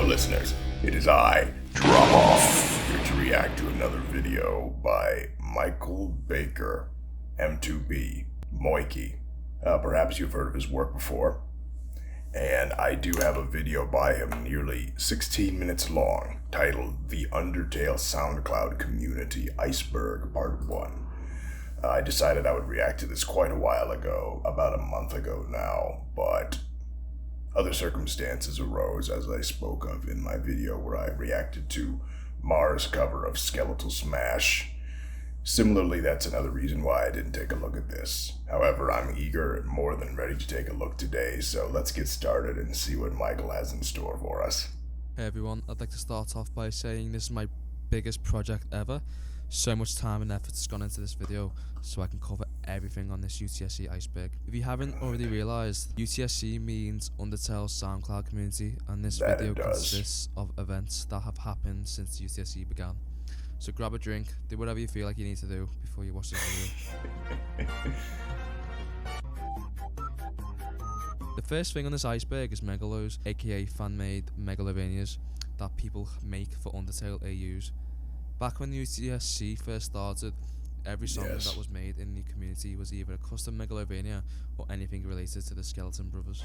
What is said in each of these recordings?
listeners, it is I, Drop Off, here to react to another video by Michael Baker, M2B, Moikey. Perhaps you've heard of his work before, and I do have a video by him nearly 16 minutes long, titled The Undertale SoundCloud Community, Iceberg, Part 1. I decided I would react to this quite a while ago, about a month ago now, but other circumstances arose, as I spoke of in my video where I reacted to Mars' cover of Skeletal Smash. Similarly, that's another reason why I didn't take a look at this. However, I'm eager and more than ready to take a look today, so let's get started and see what Michael has in store for us. Hey everyone, I'd like to start off by saying this is my biggest project ever. So much time and effort has gone into this video so I can cover everything on this UCSC Iceberg. If you haven't already realised, UCSC means Undertale SoundCloud Community, and this video consists of events that have happened since UCSC began. So grab a drink, do whatever you feel like you need to do before you watch this video. The first thing on this iceberg is Megalos, aka fan-made Megalovanias that people make for Undertale AUs. Back when UCSC first started, every song that was made in the community was either a custom Megalovania or anything related to the Skeleton Brothers.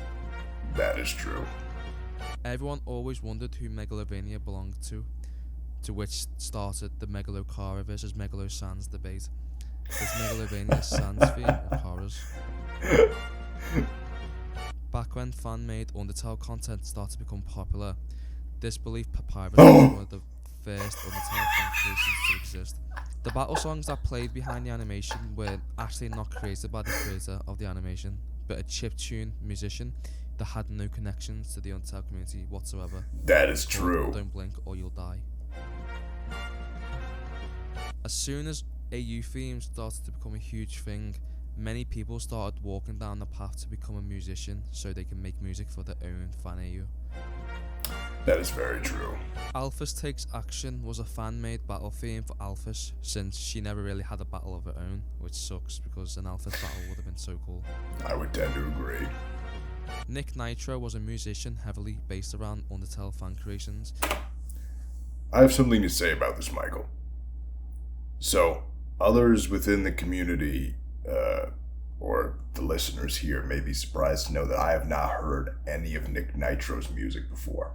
That is true. Everyone always wondered who Megalovania belonged to which started the Megalocara versus Megalos Sans debate. Is Megalovania Sans theme or Cara's? Back when fan-made Undertale content started to become popular, Disbelief Papyrus was one of the first Undertale fan creations to exist. The battle songs that played behind the animation were actually not created by the creator of the animation, but a chiptune musician that had no connections to the Undertale community whatsoever. That is true. Don't blink or you'll die. As soon as AU themes started to become a huge thing, many people started walking down the path to become a musician so they can make music for their own fan AU. That is very true. Alphys Takes Action was a fan-made battle theme for Alphys, since she never really had a battle of her own, which sucks because an Alphys battle would have been so cool. I would tend to agree. Nick Nitro was a musician heavily based around Undertale fan creations. I have something to say about this, Michael. So, others within the community, or the listeners here, may be surprised to know that I have not heard any of Nick Nitro's music before.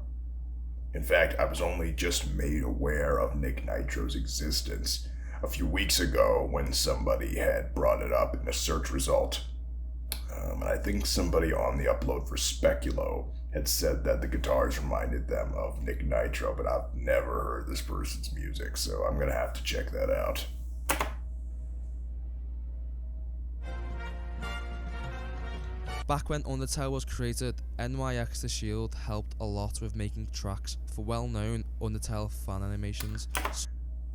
In fact, I was only just made aware of Nick Nitro's existence a few weeks ago when somebody had brought it up in a search result. And I think somebody on the upload for Speculo had said that the guitars reminded them of Nick Nitro, but I've never heard this person's music, so I'm gonna have to check that out. Back when Undertale was created, NYX The Shield helped a lot with making tracks for well-known Undertale fan animations.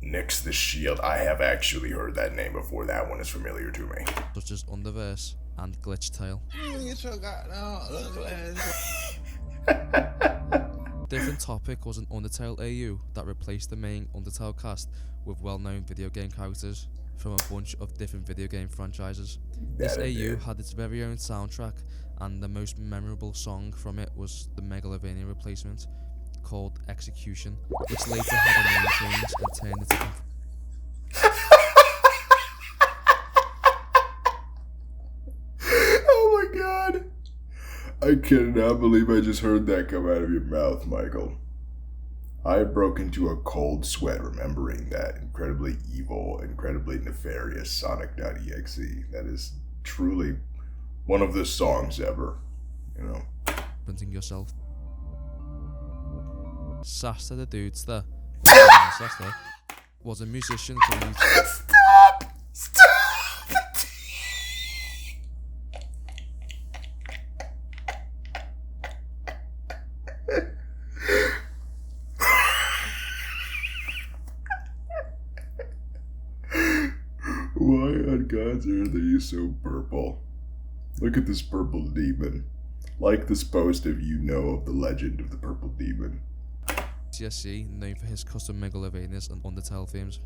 Nyx the Shield, I have actually heard that name before. That one is familiar to me. Such as Underverse and Glitch Tale. Different Topic was an Undertale AU that replaced the main Undertale cast with well-known video game characters from a bunch of different video game franchises. This AU had its very own soundtrack, and the most memorable song from it was the Megalovania replacement, called Execution, which later had a name change and turned into... Oh my god! I cannot believe I just heard that come out of your mouth, Michael. I broke into a cold sweat remembering that incredibly evil, incredibly nefarious Sonic.exe. That is truly one of the songs ever, you know. Printing yourself. Sasta the Dudester was a musician from Stop! Why on God's earth are you so purple? Look at this purple demon. Like this post if you know of the legend of the purple demon. UCSC, known for his custom Megalovanias and Undertale themes.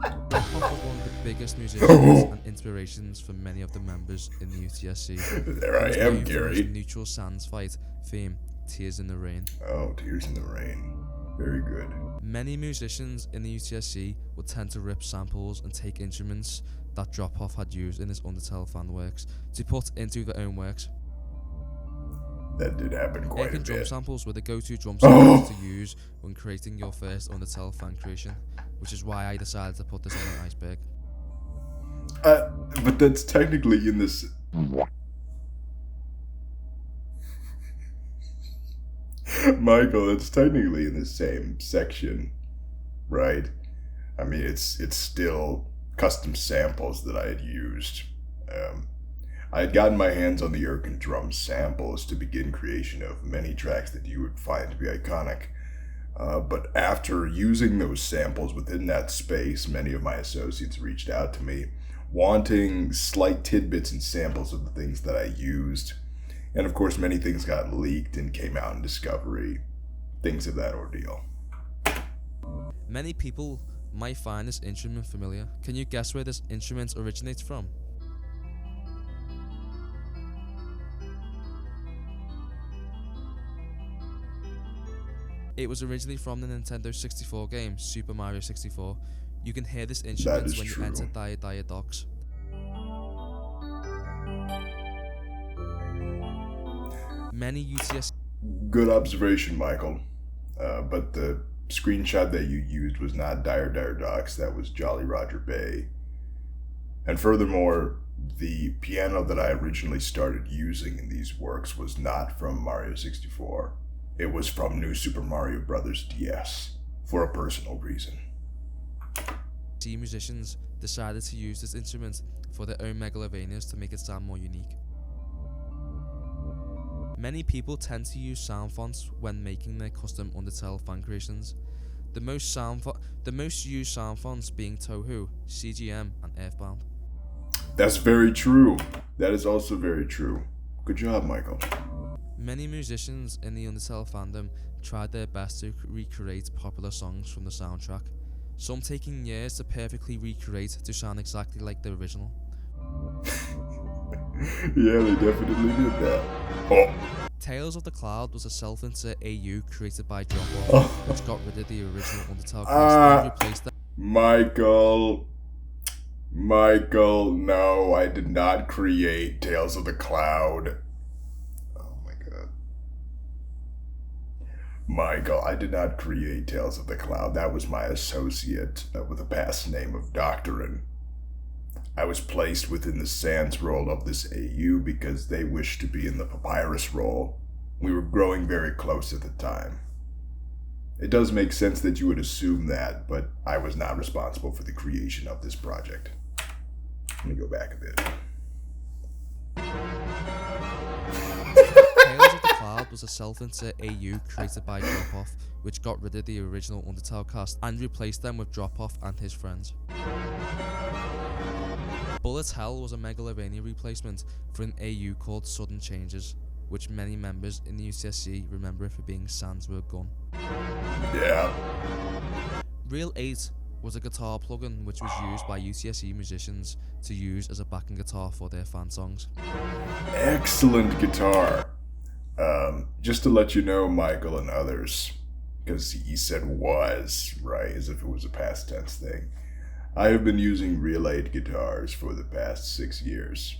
Hip-hop was one of the biggest musicians and inspirations for many of the members in the UCSC. There I am, Gary. Neutral Sands fight theme Tears in the Rain. Oh, Tears in the Rain. Very good. Many musicians in the UCSC would tend to rip samples and take instruments that Drop Off had used in his Undertale fan works to put into their own works. That did happen quite a Aiken drum bit. samples were the go-to drum samples to use when creating your first Undertale fan creation, which is why I decided to put this on the Iceberg. But that's technically in this... Michael, that's technically in the same section, right? I mean, it's still custom samples that I had used. I had gotten my hands on the Aiken drum samples to begin creation of many tracks that you would find to be iconic. But after using those samples within that space, many of my associates reached out to me, wanting slight tidbits and samples of the things that I used. And of course, many things got leaked and came out in Discovery, things of that ordeal. Many people might find this instrument familiar. Can you guess where this instrument originates from? It was originally from the Nintendo 64 game, Super Mario 64. You can hear this instrument when you enter Dia Docks. Many UCSC... Good observation, Michael. But the screenshot that you used was not Dire Docks, that was Jolly Roger Bay. And furthermore, the piano that I originally started using in these works was not from Mario 64. It was from New Super Mario Bros. DS, for a personal reason. Musicians decided to use this instrument for their own Megalovanias to make it sound more unique. Many people tend to use sound fonts when making their custom Undertale fan creations. The most used sound fonts being Touhou, CGM, and Earthbound. That's very true. That is also very true. Good job, Michael. Many musicians in the Undertale fandom tried their best to recreate popular songs from the soundtrack, some taking years to perfectly recreate to sound exactly like the original. Yeah, they definitely did that. Oh. Tales of the Cloud was a self-insert AU created by Drop Off, which got rid of the original Undertale cast and replaced them. Michael, no, I did not create Tales of the Cloud. Oh my god. Michael, I did not create Tales of the Cloud. That was my associate with a past name of Doctrine. I was placed within the Sans role of this AU because they wished to be in the Papyrus role. We were growing very close at the time. It does make sense that you would assume that, but I was not responsible for the creation of this project. Let me go back a bit. Tales of the Cloud was a self-insert AU created by Drop Off, which got rid of the original Undertale cast and replaced them with Drop Off and his friends. Bullet Hell was a Megalovania replacement for an AU called Sudden Changes, which many members in the UCSC remember for being Sans word gun. Yeah. Real 8 was a guitar plugin which was used by UCSC musicians to use as a backing guitar for their fan songs. Excellent guitar. Just to let you know, Michael and others, because he said was, right, as if it was a past tense thing. I have been using Real 8 guitars for the past 6 years.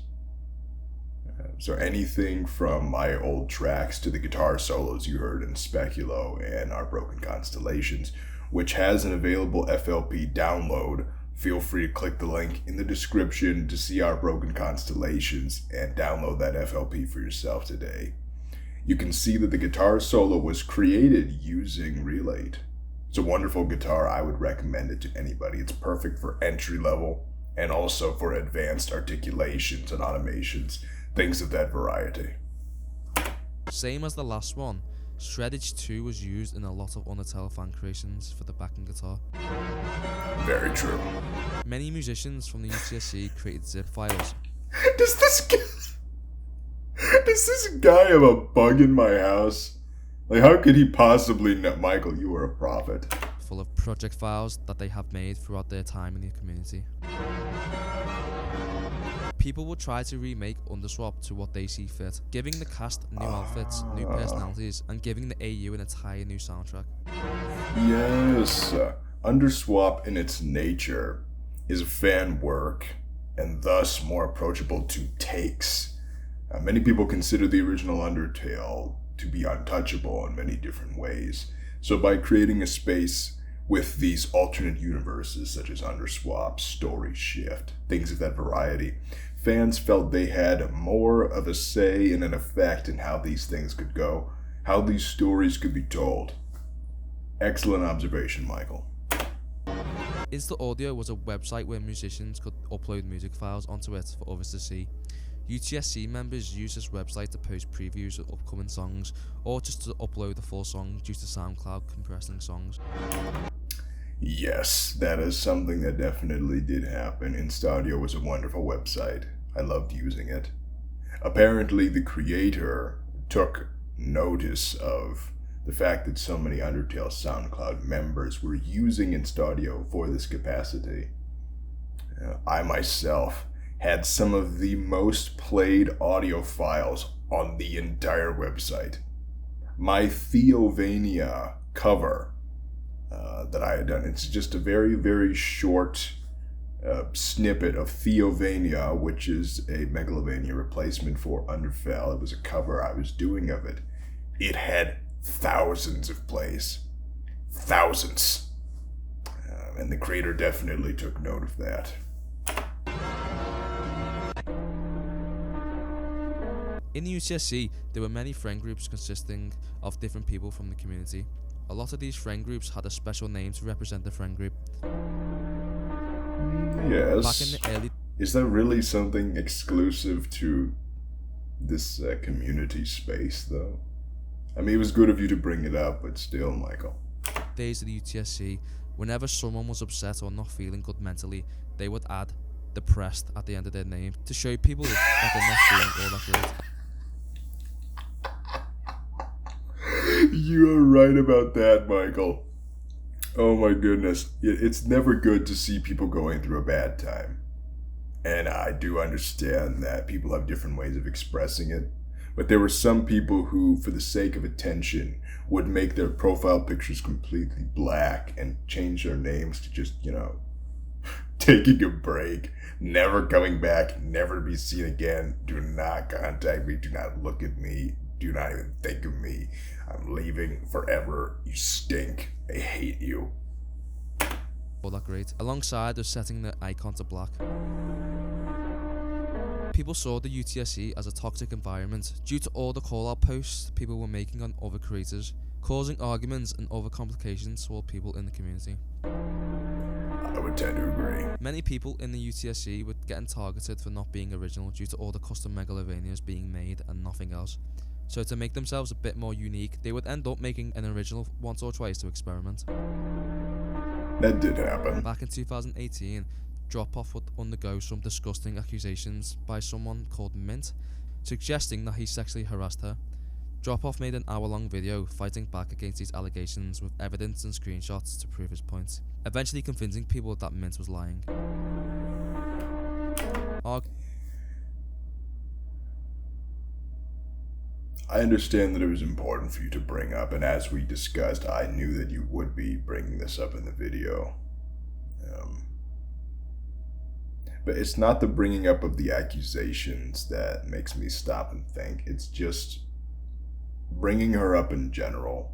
So anything from my old tracks to the guitar solos you heard in Speculo and Our Broken Constellations, which has an available FLP download. Feel free to click the link in the description to see Our Broken Constellations and download that FLP for yourself today. You can see that the guitar solo was created using Real 8. It's a wonderful guitar. I would recommend it to anybody. It's perfect for entry level and also for advanced articulations and automations, things of that variety. Same as the last one, Shreddage 2 was used in a lot of Undertale fan creations for the backing guitar. Very true. Many musicians from the UCSC created zip files. Does this guy have a bug in my house? Like, how could he possibly know? Michael, you are a prophet. Full of project files that they have made throughout their time in the community. People will try to remake Underswap to what they see fit, giving the cast new outfits, new personalities, and giving the AU an entire new soundtrack. Yes, Underswap in its nature is fan work and thus more approachable to takes. Many people consider the original Undertale to be untouchable in many different ways. So by creating a space with these alternate universes such as Underswap, Story Shift, things of that variety, fans felt they had more of a say and an effect in how these things could go, how these stories could be told. Excellent observation, Michael. Insta Audio was a website where musicians could upload music files onto it for others to see. UCSC members use this website to post previews of upcoming songs, or just to upload the full song due to SoundCloud compressing songs. Yes, that is something that definitely did happen, and Stadia was a wonderful website. I loved using it. Apparently, the creator took notice of the fact that so many Undertale SoundCloud members were using Instaudio for this capacity. I myself had some of the most played audio files on the entire website. My Theovania cover that I had done, it's just a very, very short snippet of Theovania, which is a Megalovania replacement for Undertale. It was a cover I was doing of it. It had thousands of plays. Thousands. And the creator definitely took note of that. In the UCSC, there were many friend groups consisting of different people from the community. A lot of these friend groups had a special name to represent the friend group. Yes. Back in the early... Is that really something exclusive to this community space, though? I mean, it was good of you to bring it up, but still, Michael. Days of the UTSC, whenever someone was upset or not feeling good mentally, they would add depressed at the end of their name to show people that they're not feeling all that great. You are right about that, Michael. Oh my goodness. It's never good to see people going through a bad time. And I do understand that people have different ways of expressing it. But there were some people who, for the sake of attention, would make their profile pictures completely black and change their names to just, taking a break, never coming back, never to be seen again. Do not contact me. Do not look at me. Do not even think of me. I'm leaving forever. You stink. I hate you. All that great. Alongside of setting the icon to black. People saw the UTSC as a toxic environment due to all the call-out posts people were making on other creators, causing arguments and other complications toward people in the community. I would tend to agree. Many people in the UTSC were getting targeted for not being original due to all the custom Megalovanias being made and nothing else. So to make themselves a bit more unique, they would end up making an original once or twice to experiment. That did happen. Back in 2018, Drop-Off would undergo some disgusting accusations by someone called Mint, suggesting that he sexually harassed her. Drop-Off made an hour-long video fighting back against these allegations with evidence and screenshots to prove his point, eventually convincing people that Mint was lying. I understand that it was important for you to bring up, and as we discussed, I knew that you would be bringing this up in the video. But it's not the bringing up of the accusations that makes me stop and think. It's just bringing her up in general.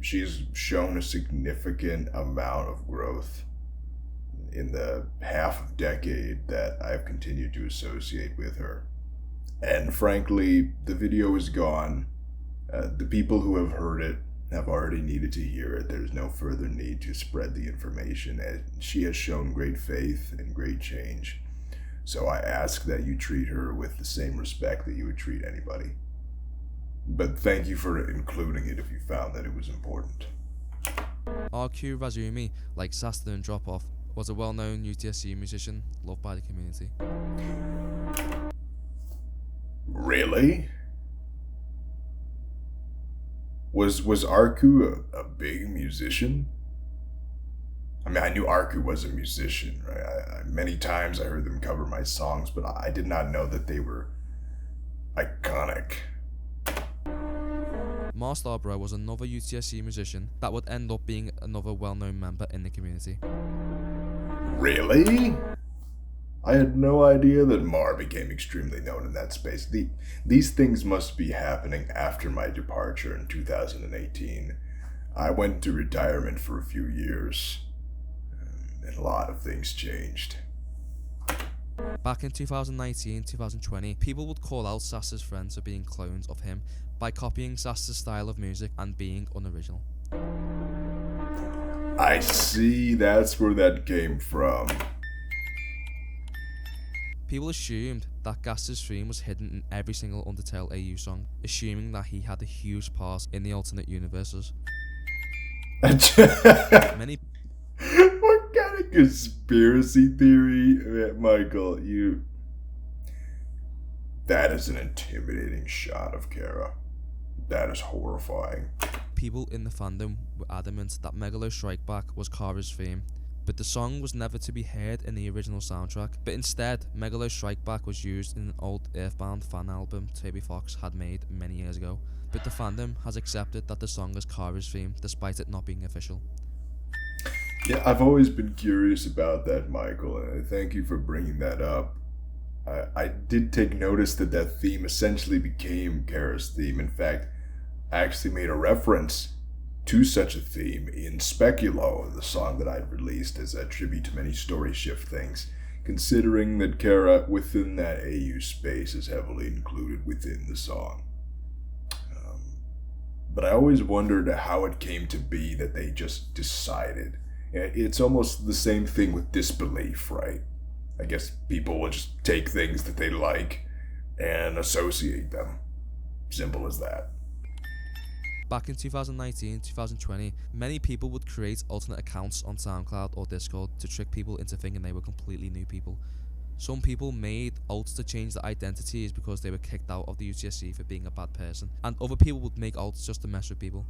She's shown a significant amount of growth in the half decade that I've continued to associate with her. And frankly, the video is gone. The people who have heard it have already needed to hear it. There's no further need to spread the information. And she has shown great faith and great change. So I ask that you treat her with the same respect that you would treat anybody. But thank you for including it if you found that it was important. RQ Razumi, like Sasta and Drop-Off, was a well-known UTSC musician loved by the community. Really? Was Arku a big musician? I mean, I knew Arku was a musician, right? Many times I heard them cover my songs, but I did not know that they were iconic. Bro was another UTSC musician that would end up being another well-known member in the community. Really? I had no idea that Mar became extremely known in that space. These things must be happening after my departure in 2018. I went into retirement for a few years, and a lot of things changed. Back in 2019-2020, people would call out Sasta's friends for being clones of him by copying Sasta's style of music and being unoriginal. I see, that's where that came from. People assumed that Gast's theme was hidden in every single Undertale AU song, assuming that he had a huge part in the alternate universes. Many What kind of conspiracy theory? Michael, that is an intimidating shot of Kara. That is horrifying. people in the fandom were adamant that Megalos Strike Back was Kara's theme, but the song was never to be heard in the original soundtrack, but instead Megalos Strike Back was used in an old Earthbound fan album Toby Fox had made many years ago, but the fandom has accepted that the song is Kara's theme despite it not being official. Yeah, I've always been curious about that, Michael, and thank you for bringing that up. I did take notice that that theme essentially became Kara's theme. In fact, I actually made a reference to such a theme in Speculo, the song that I'd released as a tribute to many story shift things, considering that Kara within that AU space is heavily included within the song. But I always wondered how it came to be that they just decided. It's almost the same thing with disbelief, right? I guess people will just take things that they like and associate them. Simple as that. Back in 2019-2020, many people would create alternate accounts on SoundCloud or Discord to trick people into thinking they were completely new people. Some people made alts to change their identities because they were kicked out of the UCSC for being a bad person, and other people would make alts just to mess with people.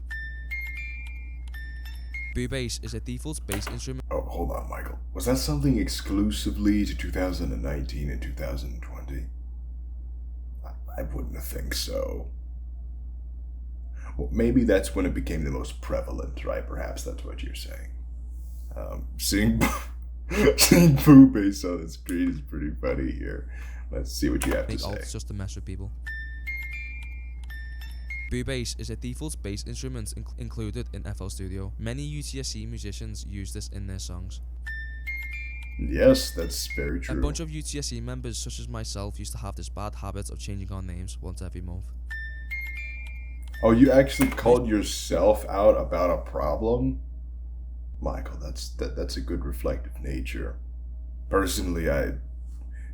Boo bass is a default bass instrument. Oh, hold on, Michael. Was that something exclusively to 2019 and 2020? I wouldn't think so. Well, maybe that's when it became the most prevalent, right? Perhaps that's what you're saying. Seeing Boo bass on the screen is pretty funny here. Let's see what you have to say. Alts just to mess with people. Boo bass is a default bass instrument included in FL Studio. Many UTSC musicians use this in their songs. Yes, that's very true. A bunch of UTSC members, such as myself, used to have this bad habit of changing our names once every month. Oh, you actually called yourself out about a problem? Michael, that's a good reflective nature. Personally, I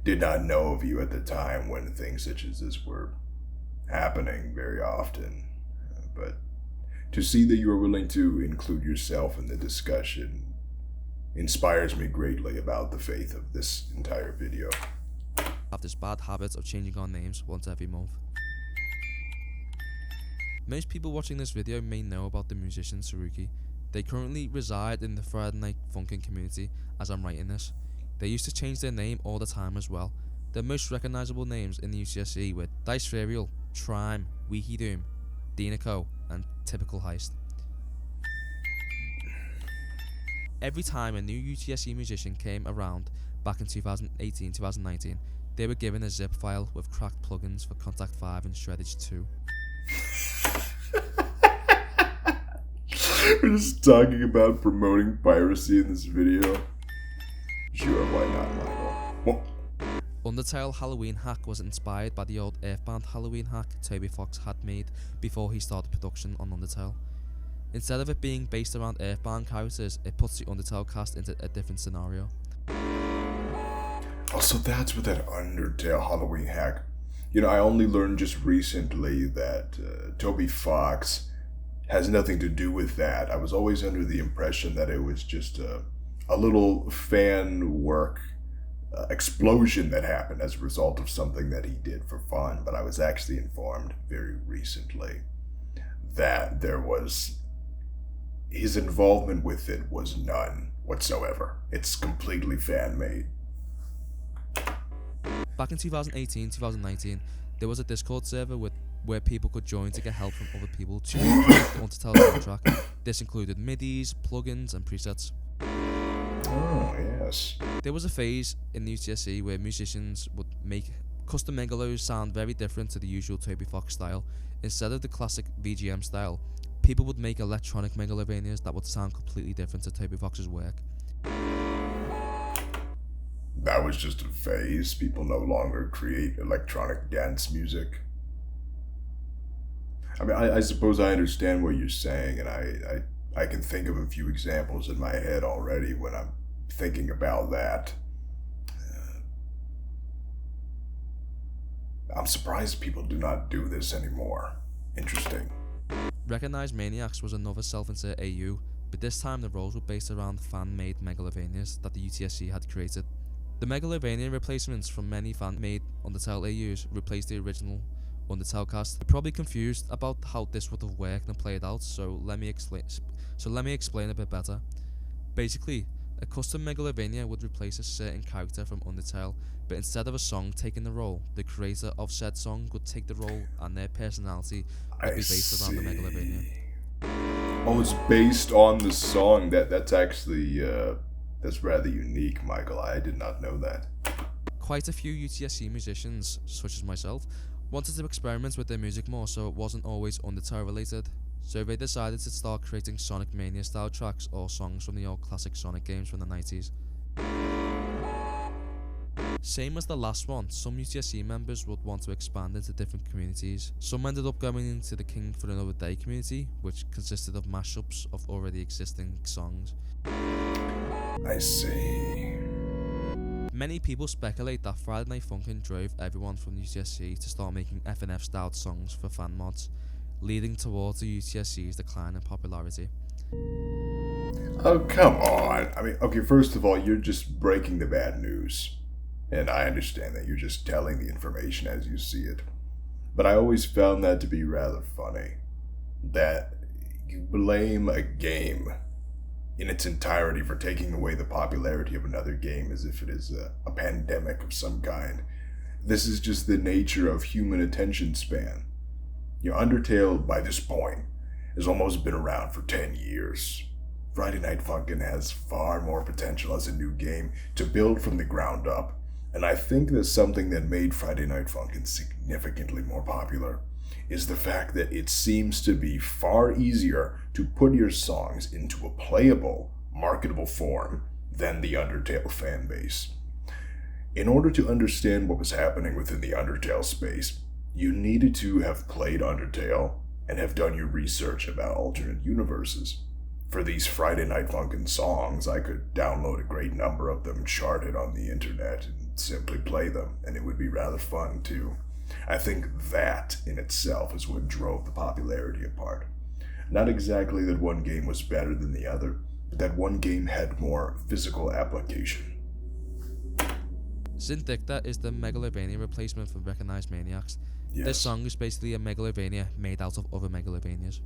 did not know of you at the time when things such as this were happening very often, but to see that you are willing to include yourself in the discussion inspires me greatly about the faith of this entire video. Have this bad habit of changing our names once every month. Most people watching this video may know about the musician Saruki. They currently reside in the Friday Night Funkin community as I'm writing this. They used to change their name all the time as well. Their most recognizable names in the UCSC were Dice Ferial, Trime, Wiki Doom, Dinaco, and Typical Heist. Every time a new UTSC musician came around back in 2018-2019, they were given a zip file with cracked plugins for Contact 5 and Shreddage 2. We're just talking about promoting piracy in this video. Sure, why not, Michael? Well, Undertale Halloween Hack was inspired by the old Earthbound Halloween hack Toby Fox had made before he started production on Undertale. Instead of it being based around Earthbound characters, it puts the Undertale cast into a different scenario. Oh, so that's what that Undertale Halloween hack. You know, I only learned just recently that Toby Fox has nothing to do with that. I was always under the impression that it was just a little fan work explosion that happened as a result of something that he did for fun, but I was actually informed very recently that his involvement with it was none. whatsoever. It's completely fan-made. Back in 2018-2019, there was a Discord server where people could join to get help from other people to create the Undertale soundtrack. This included MIDIs, plugins, and presets. Oh, yes. There was a phase in the UCSC where musicians would make custom Megalos sound very different to the usual Toby Fox style. Instead of the classic VGM style, people would make electronic Megalovanias that would sound completely different to Toby Fox's work. That was just a phase. People no longer create electronic dance music. I mean, I suppose I understand what you're saying, and I can think of a few examples in my head already when I'm thinking about that. I'm surprised people do not do this anymore. Interesting. Recognized Maniacs was another self-insert AU, but this time the roles were based around fan-made Megalovanias that the UCSC had created. The Megalovania replacements from many fan-made Undertale AUs replaced the original Undertale cast. You're probably confused about how this would have worked and played out, so let me explain a bit better. Basically, a custom Megalovania would replace a certain character from Undertale, but instead of a song taking the role, the creator of said song would take the role and their personality would be based around the Megalovania. Oh, it's based on the song. That's actually that's rather unique, Michael. I did not know that. Quite a few UTSC musicians, such as myself, wanted to experiment with their music more so it wasn't always Undertale related. So they decided to start creating Sonic Mania style tracks or songs from the old classic Sonic games from the 90s. Same as the last one, some UTSC members would want to expand into different communities. Some ended up going into the King for Another Day community, which consisted of mashups of already existing songs. I see. Many people speculate that Friday Night Funkin' drove everyone from UTSC to start making FNF styled songs for fan mods, leading towards the UTSC's decline in popularity. Oh, come on. I mean, okay, first of all, you're just breaking the bad news. And I understand that you're just telling the information as you see it. But I always found that to be rather funny. That you blame a game in its entirety for taking away the popularity of another game as if it is a pandemic of some kind. This is just the nature of human attention span. Undertale, by this point, has almost been around for 10 years. Friday Night Funkin' has far more potential as a new game to build from the ground up, and I think that something that made Friday Night Funkin' significantly more popular is the fact that it seems to be far easier to put your songs into a playable, marketable form than the Undertale fanbase. In order to understand what was happening within the Undertale space, you needed to have played Undertale and have done your research about alternate universes. For these Friday Night Funkin' songs, I could download a great number of them charted on the internet and simply play them, and it would be rather fun too. I think that in itself is what drove the popularity apart. Not exactly that one game was better than the other, but that one game had more physical application. Zindicta is the Megalovania replacement for Recognized Maniacs. Yes. This song is basically a Megalovania made out of other Megalovanias.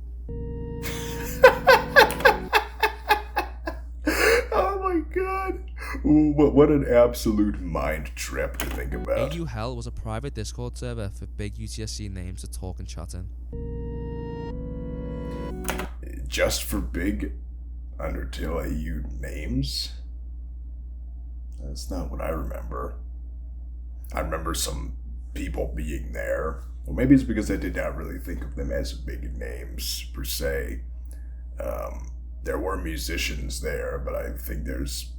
Oh my god. What an absolute mind trip to think about. AU Hell was a private Discord server for big UTSC names to talk and chat in. Just for big Undertale AU names? That's not what I remember. I remember some people being there. Or maybe it's because I did not really think of them as big names, per se. There were musicians there, but I think there's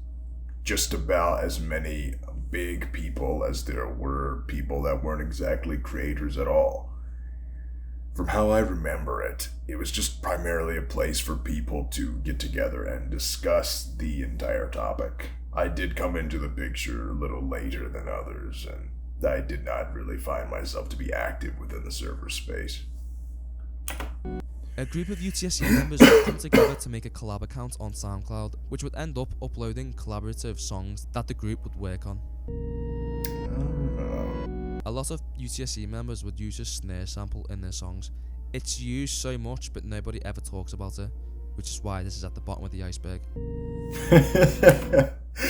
just about as many big people as there were people that weren't exactly creators at all. From how I remember it, it was just primarily a place for people to get together and discuss the entire topic. I did come into the picture a little later than others, and I did not really find myself to be active within the server space. A group of UTSC members would come together to make a collab account on SoundCloud, which would end up uploading collaborative songs that the group would work on. A lot of UTSC members would use a snare sample in their songs. It's used so much, but nobody ever talks about it. which is why this is at the bottom of the iceberg.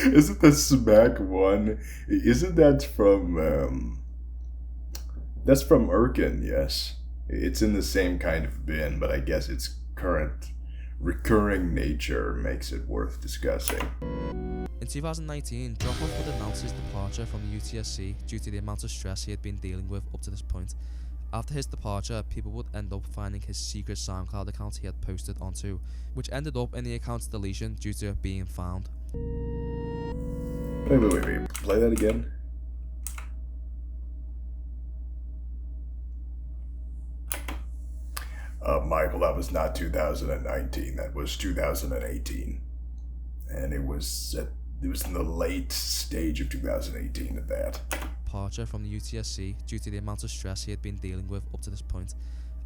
Isn't the Smack one? Isn't that from? That's from Urkin, yes. It's in the same kind of bin, but I guess its current recurring nature makes it worth discussing. In 2019, Dropoff would announce his departure from the UCSC due to the amount of stress he had been dealing with up to this point. After his departure, people would end up finding his secret SoundCloud account he had posted onto, which ended up in the account's deletion due to it being found. Wait. Play that again. Michael, that was not 2019. That was 2018, and it was in the late stage of 2018 at that. Departure from the UCSC due to the amount of stress he had been dealing with up to this point.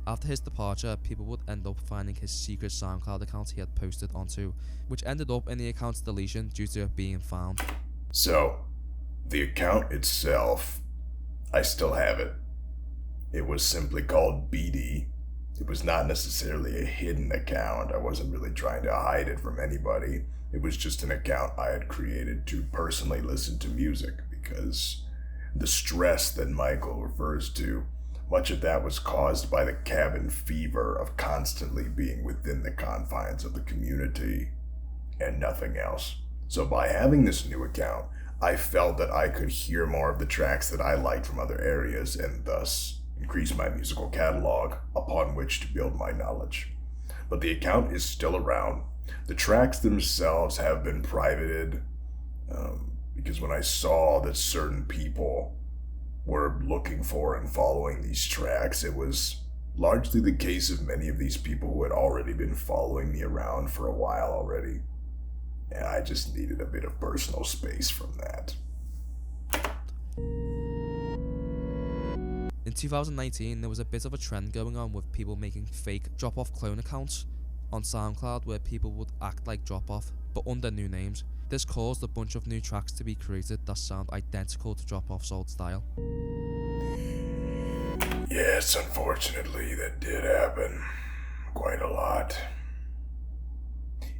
After his departure, people would end up finding his secret SoundCloud account he had posted onto, which ended up in the account's deletion due to it being found. So, the account itself, I still have it. It was simply called BD. It was not necessarily a hidden account. I wasn't really trying to hide it from anybody. It was just an account I had created to personally listen to music, because the stress that Michael refers to, much of that was caused by the cabin fever of constantly being within the confines of the community and nothing else. So by having this new account, I felt that I could hear more of the tracks that I liked from other areas and thus increase my musical catalog upon which to build my knowledge. But the account is still around. The tracks themselves have been privated, because when I saw that certain people were looking for and following these tracks, it was largely the case of many of these people who had already been following me around for a while already. And I just needed a bit of personal space from that. In 2019, there was a bit of a trend going on with people making fake Dropoff clone accounts on SoundCloud where people would act like Dropoff, but under new names. This caused a bunch of new tracks to be created that sound identical to Dropoff's old style. Yes, unfortunately, that did happen. Quite a lot.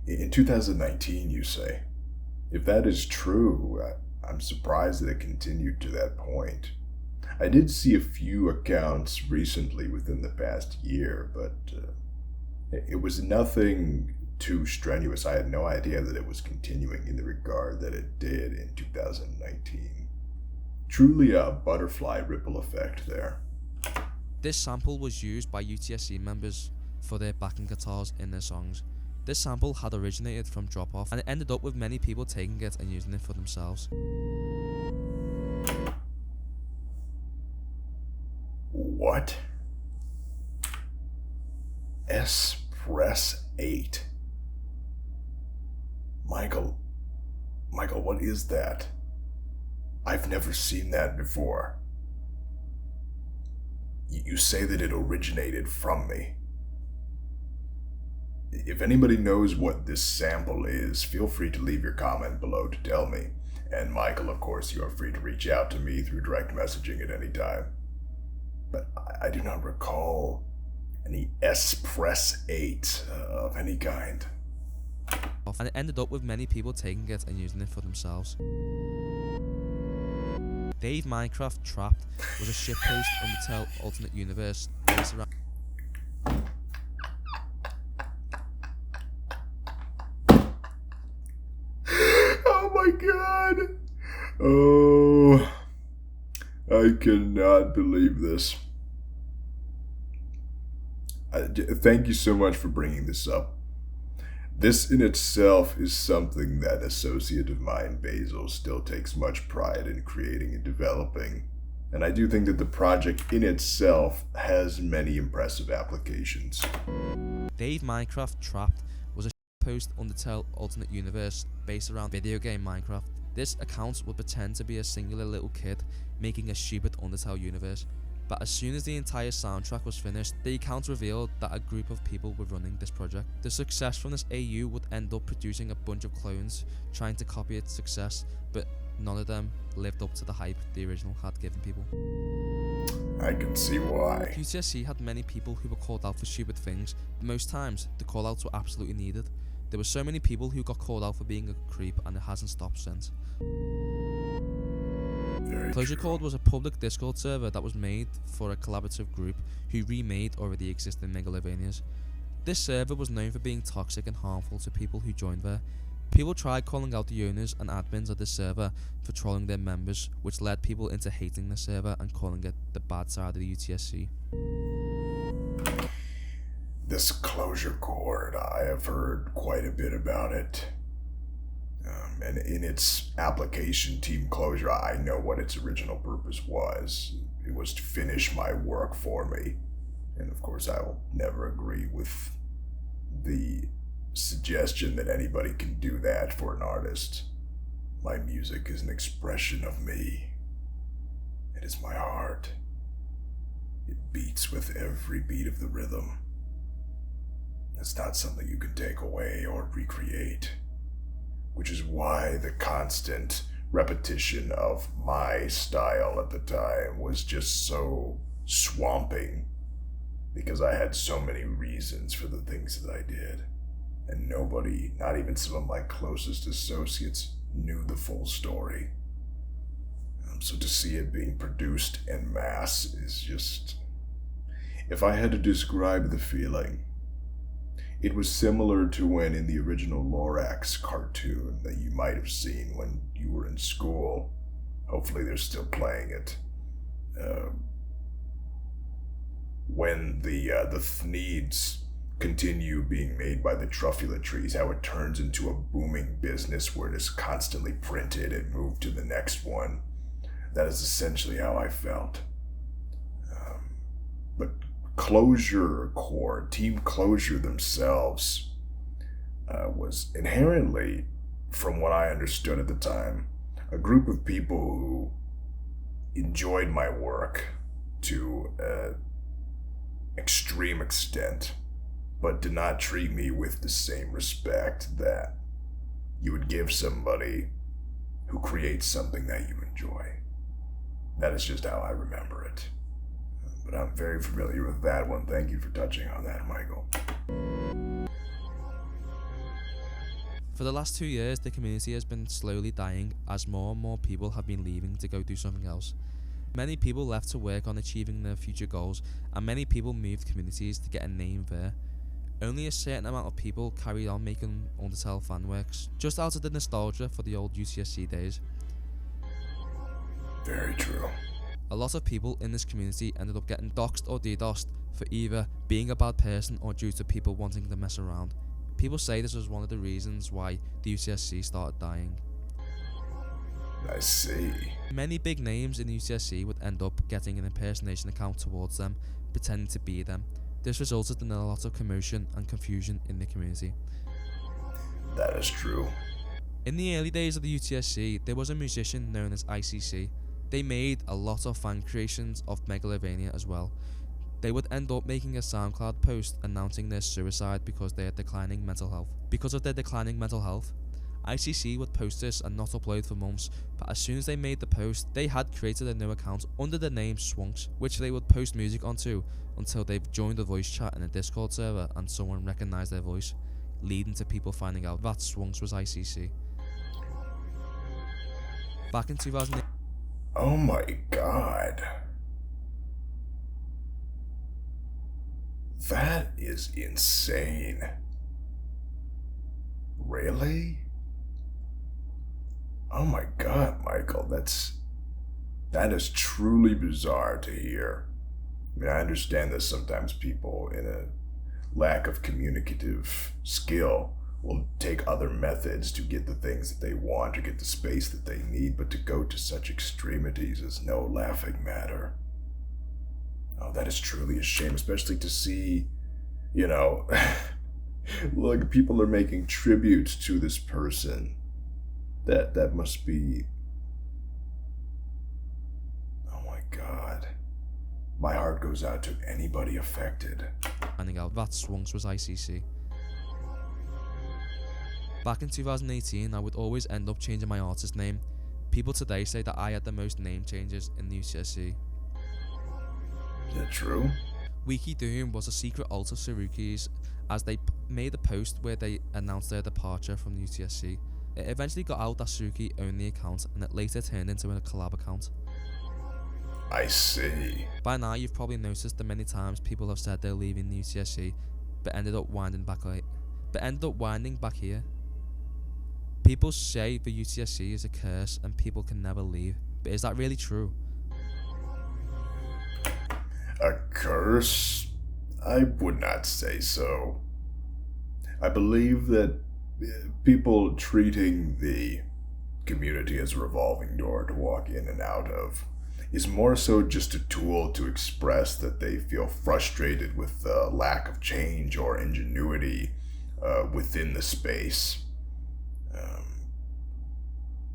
In 2019, you say? If that is true, I'm surprised that it continued to that point. I did see a few accounts recently within the past year, but it was nothing too strenuous. I had no idea that it was continuing in the regard that it did in 2019. Truly a butterfly ripple effect there. This sample was used by UTSC members for their backing guitars in their songs. This sample had originated from Dropoff, and it ended up with many people taking it and using it for themselves. What? Press 8. Michael, what is that? I've never seen that before. You say that it originated from me. If anybody knows what this sample is, feel free to leave your comment below to tell me. And Michael, of course, you are free to reach out to me through direct messaging at any time. But I do not recall any Press 8 of any kind. And it ended up with many people taking it and using it for themselves. Dave Minecraft Trapped was a shitpost Undertale alternate universe based around... Oh my god! Oh, I cannot believe this. Thank you so much for bringing this up. This in itself is something that associate of mine, Basil, still takes much pride in creating and developing. And I do think that the project in itself has many impressive applications. Dave Minecraft Trapped was a shitpost Undertale alternate universe based around video game Minecraft. This account would pretend to be a singular little kid making a stupid Undertale universe. But as soon as the entire soundtrack was finished, the account revealed that a group of people were running this project. The success from this AU would end up producing a bunch of clones trying to copy its success, but none of them lived up to the hype the original had given people. I can see why. UCSC had many people who were called out for stupid things, but most times the call outs were absolutely needed. There were so many people who got called out for being a creep, and it hasn't stopped since. Closure Code was a public Discord server that was made for a collaborative group who remade already existing Megalovanias. This server was known for being toxic and harmful to people who joined there. People tried calling out the owners and admins of this server for trolling their members, which led people into hating the server and calling it the bad side of the UTSC. This Closure Code, I have heard quite a bit about it. And in its application, Team Closure, I know what its original purpose was. It was to finish my work for me. And of course, I will never agree with the suggestion that anybody can do that for an artist. My music is an expression of me. It is my heart. It beats with every beat of the rhythm. It's not something you can take away or recreate, which is why the constant repetition of my style at the time was just so swamping, because I had so many reasons for the things that I did, and nobody, not even some of my closest associates, knew the full story. So to see it being produced en masse is just... If I had to describe the feeling, it was similar to when in the original Lorax cartoon that you might have seen when you were in school. Hopefully they're still playing it. When the Thneeds continue being made by the Truffula trees, how it turns into a booming business where it is constantly printed and moved to the next one. That is essentially how I felt. But Closure Core, Team Closure themselves, was inherently, from what I understood at the time, a group of people who enjoyed my work to an extreme extent, but did not treat me with the same respect that you would give somebody who creates something that you enjoy. That is just how I remember it. But I'm very familiar with that one. Thank you for touching on that, Michael. For the last 2 years, the community has been slowly dying as more and more people have been leaving to go do something else. Many people left to work on achieving their future goals, and many people moved communities to get a name there. Only a certain amount of people carried on making Undertale fanworks, just out of the nostalgia for the old UCSC days. Very true. A lot of people in this community ended up getting doxed or DDoSed for either being a bad person or due to people wanting to mess around. People say this was one of the reasons why the UCSC started dying. I see. Many big names in the UCSC would end up getting an impersonation account towards them, pretending to be them. This resulted in a lot of commotion and confusion in the community. That is true. In the early days of the UTSC, there was a musician known as ICC. They made a lot of fan creations of Megalovania as well. They would end up making a SoundCloud post announcing their suicide because they had declining mental health. Because of their declining mental health, ICC would post this and not upload for months, but as soon as they made the post, they had created a new account under the name Swunks, which they would post music onto until they've joined a voice chat in a Discord server and someone recognized their voice, leading to people finding out that Swunks was ICC. Back in 2008. Oh my god. That is insane. Really? Oh my god, Michael, that is truly bizarre to hear. I mean, I understand that sometimes people in a lack of communicative skill will take other methods to get the things that they want or get the space that they need, but to go to such extremities is no laughing matter. Oh, that is truly a shame, especially to see, like people are making tribute to this person. That must be... Oh my god. My heart goes out to anybody affected. Finding out that Swunks was ICC. Back in 2018, I would always end up changing my artist name. People today say that I had the most name changes in the UCSC. Is that true? Wiki Doom was a secret alt of Saruki's as they made a post where they announced their departure from the UCSC. It eventually got out that Saruki owned the account, and it later turned into a collab account. I see. By now you've probably noticed that many times people have said they're leaving the UCSC, but ended up winding back here. People say the UCSC is a curse and people can never leave, but is that really true? A curse? I would not say so. I believe that people treating the community as a revolving door to walk in and out of is more so just a tool to express that they feel frustrated with the lack of change or ingenuity within the space.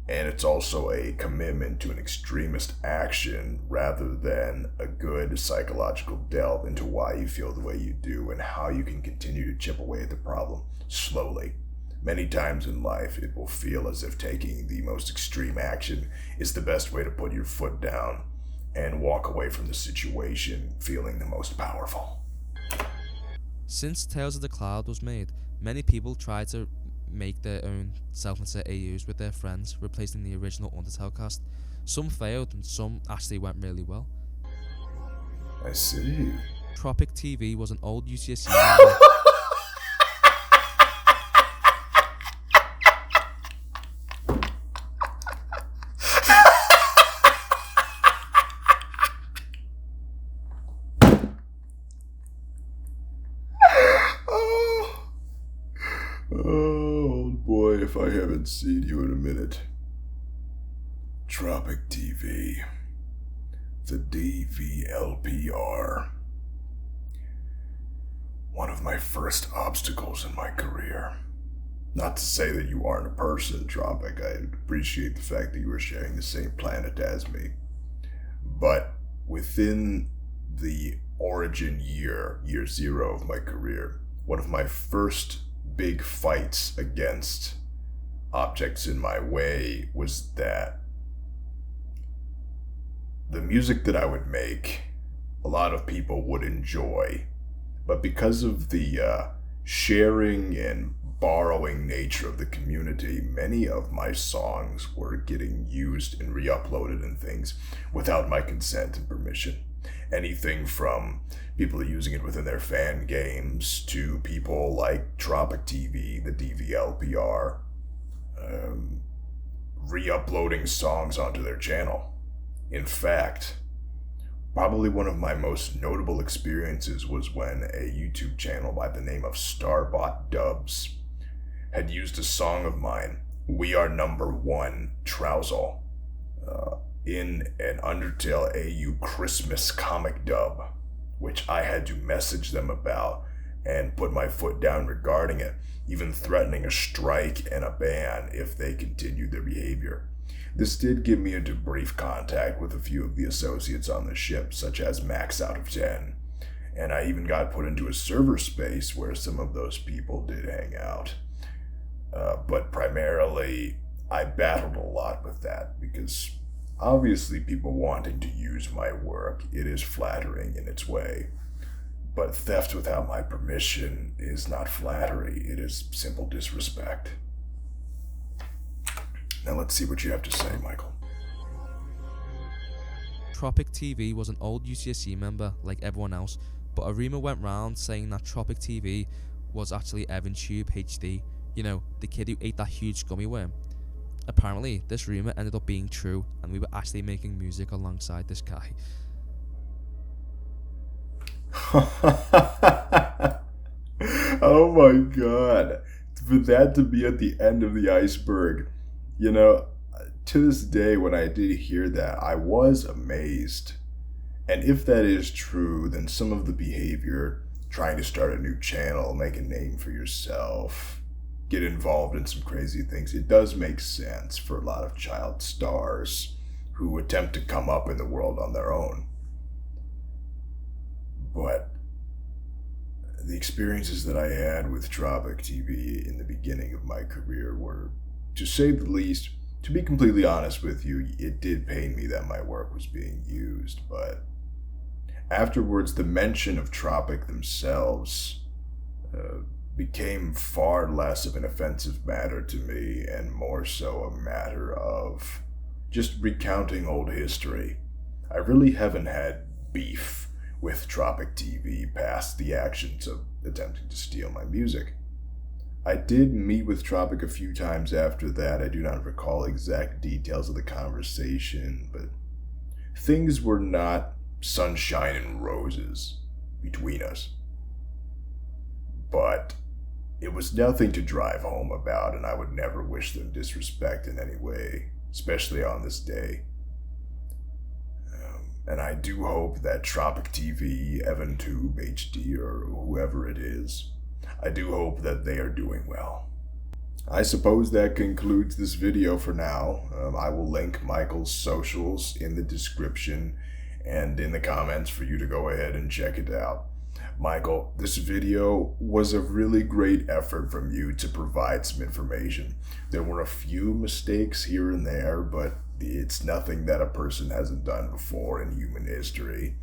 And it's also a commitment to an extremist action rather than a good psychological delve into why you feel the way you do and how you can continue to chip away at the problem slowly. Many times in life, it will feel as if taking the most extreme action is the best way to put your foot down and walk away from the situation feeling the most powerful. Since Tales of the Cloud was made, many people tried to make their own self-insert AUs with their friends, replacing the original Undertale cast. Some failed and some actually went really well. I see. TropicTV was an old UCSC member. If I haven't seen you in a minute. TropicTV. The DVLPR. One of my first obstacles in my career. Not to say that you aren't a person, Tropic. I appreciate the fact that you are sharing the same planet as me. But within the origin year zero of my career, one of my first big fights against objects in my way was that the music that I would make, a lot of people would enjoy, but because of the sharing and borrowing nature of the community, many of my songs were getting used and re-uploaded and things without my consent and permission. Anything from people using it within their fan games to people like TropicTV, the DVLPR, re-uploading songs onto their channel. In fact, probably one of my most notable experiences was when a YouTube channel by the name of Starbot Dubs had used a song of mine, We Are Number One Trousel, in an Undertale AU Christmas comic dub, which I had to message them about and put my foot down regarding it, even threatening a strike and a ban if they continued their behavior. This did get me into brief contact with a few of the associates on the ship, such as Max out of 10, and I even got put into a server space where some of those people did hang out. But primarily, I battled a lot with that because obviously people wanting to use my work, it is flattering in its way. But theft without my permission is not flattery, it is simple disrespect. Now let's see what you have to say, Michael. TropicTV was an old UCSC member like everyone else, but a rumour went round saying that TropicTV was actually EvanTubeHD, you know, the kid who ate that huge gummy worm. Apparently, this rumour ended up being true, and we were actually making music alongside this guy. Oh my god. For that to be at the end of the iceberg. You know, to this day, when I did hear that, I was amazed. And if that is true, then some of the behavior, trying to start a new channel, make a name for yourself, get involved in some crazy things, it does make sense for a lot of child stars who attempt to come up in the world on their own. But the experiences that I had with TropicTV in the beginning of my career were, to say the least, to be completely honest with you, it did pain me that my work was being used, but Afterwards, the mention of Tropic themselves became far less of an offensive matter to me and more so a matter of just recounting old history. I really haven't had beef with TropicTV past the actions of attempting to steal my music. I did meet with Tropic a few times after that. I do not recall exact details of the conversation, but things were not sunshine and roses between us. But it was nothing to drive home about, and I would never wish them disrespect in any way, especially on this day. And I do hope that TropicTV, EvanTubeHD, or whoever it is, I do hope that they are doing well. I suppose that concludes this video for now. I will link Michael's socials in the description and in the comments for you to go ahead and check it out. Michael, this video was a really great effort from you to provide some information. There were a few mistakes here and there, but it's nothing that a person hasn't done before in human history.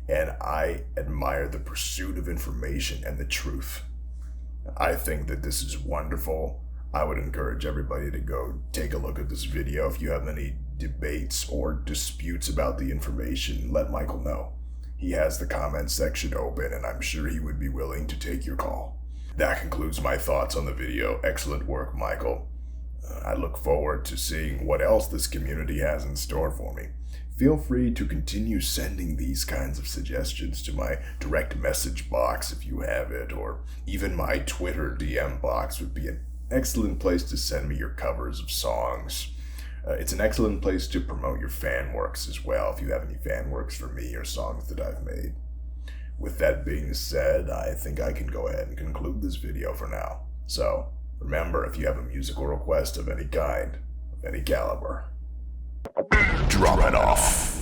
And I admire the pursuit of information and the truth. I think that this is wonderful. I would encourage everybody to go take a look at this video. If you have any debates or disputes about the information, let Michael know. He has the comment section open, and I'm sure he would be willing to take your call. That concludes my thoughts on the video. Excellent work, Michael. I look forward to seeing what else this community has in store for me. Feel free to continue sending these kinds of suggestions to my direct message box if you have it, or even my Twitter DM box would be an excellent place to send me your covers of songs. It's an excellent place to promote your fan works as well, if you have any fan works for me or songs that I've made. With that being said, I think I can go ahead and conclude this video for now. So, remember, if you have a musical request of any kind, of any caliber, drop it off.